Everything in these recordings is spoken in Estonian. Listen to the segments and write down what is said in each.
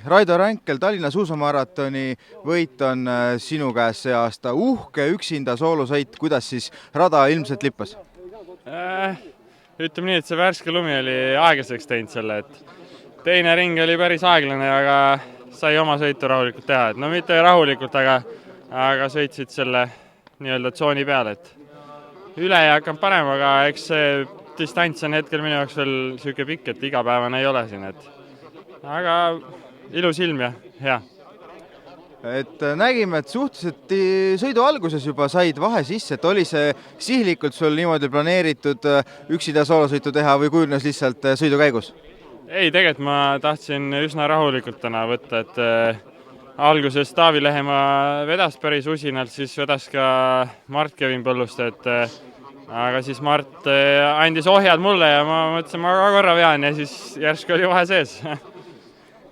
Raido Ränkel, Tallinna suusamaratoni võit on sinu käes see aasta. Uhke üksinda soolosõit, kuidas siis rada ilmselt lippas? Ütleme nii, et see värske lumi oli aeglaseks teinud selle, et teine ring oli päris aeglane, aga sai oma sõitu rahulikult teha. No mitte rahulikult, aga sõitsid selle nii-öelda tsooni peale, et üle ei hakanud parem, aga eks see distants on hetkel minu jaoks veel niisugune pikk, et igapäevane ei ole siin, aga ilus ilm ja hea. Et nägime, et suhteliselt sõidu alguses juba said vahe sisse, et oli see sihlikult sul niimoodi planeeritud üksinda soolosõitu teha või kujunes lihtsalt sõidu käigus? Ei, tegelikult ma tahtsin üsna rahulikult täna võtta, et alguses Taavi Lehemaa vedas päris usinalt, siis vedas ka Mart Kevin Põllust, aga siis Mart andis ohjad mulle ja ma mõtlesin, ma ka korra vean ja siis järsku oli vahe sees.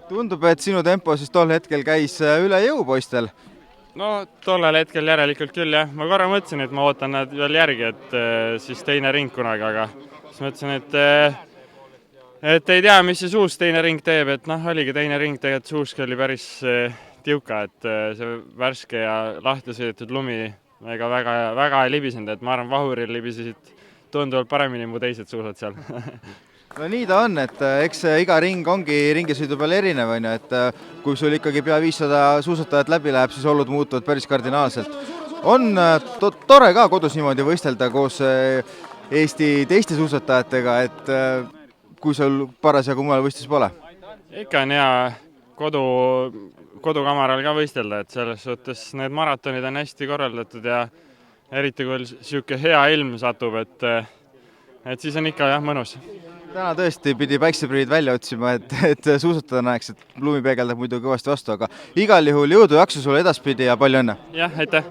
Tundub, et sinu tempo siis tol hetkel käis üle jõu poistel. No tollel hetkel järelikult küll jah. Ma korra mõtlesin, et ma ootan nad veel järgi, et siis teine ring kunagi, aga siis mõtlesin, et ei tea, mis see suus teine ring teeb, et oligi teine ring, tegelikult suuski oli päris tiuka, et see värske ja lahti sõidetud lumi ega väga ei libisenud, et ma arvan, vahuril libisesid tunduvalt paremini mu teised suusad seal. No nii ta on, et eks iga ring ongi ringisõidu peal erinev, et kui sul ikkagi pea 500 suusatajat läbi läheb, siis olud muutuvad päris kardinaalselt. On tore ka kodus niimoodi võistelda koos Eesti teiste suusatajatega, et kui sul parasjagu mujal võistlus pole? Ikka on hea kodukamaral ka võistelda, et selles suhtes need maratonid on hästi korraldatud ja eriti kui niisugune hea ilm satub, et siis on ikka jah mõnus. Täna tõesti pidi päikseprillid välja otsima, et suusatada näeks, et lumi peegeldab muidu kõvasti vastu, aga igal juhul jõudu jaksu sulle edaspidi ja palju õnne! Jah, aitäh!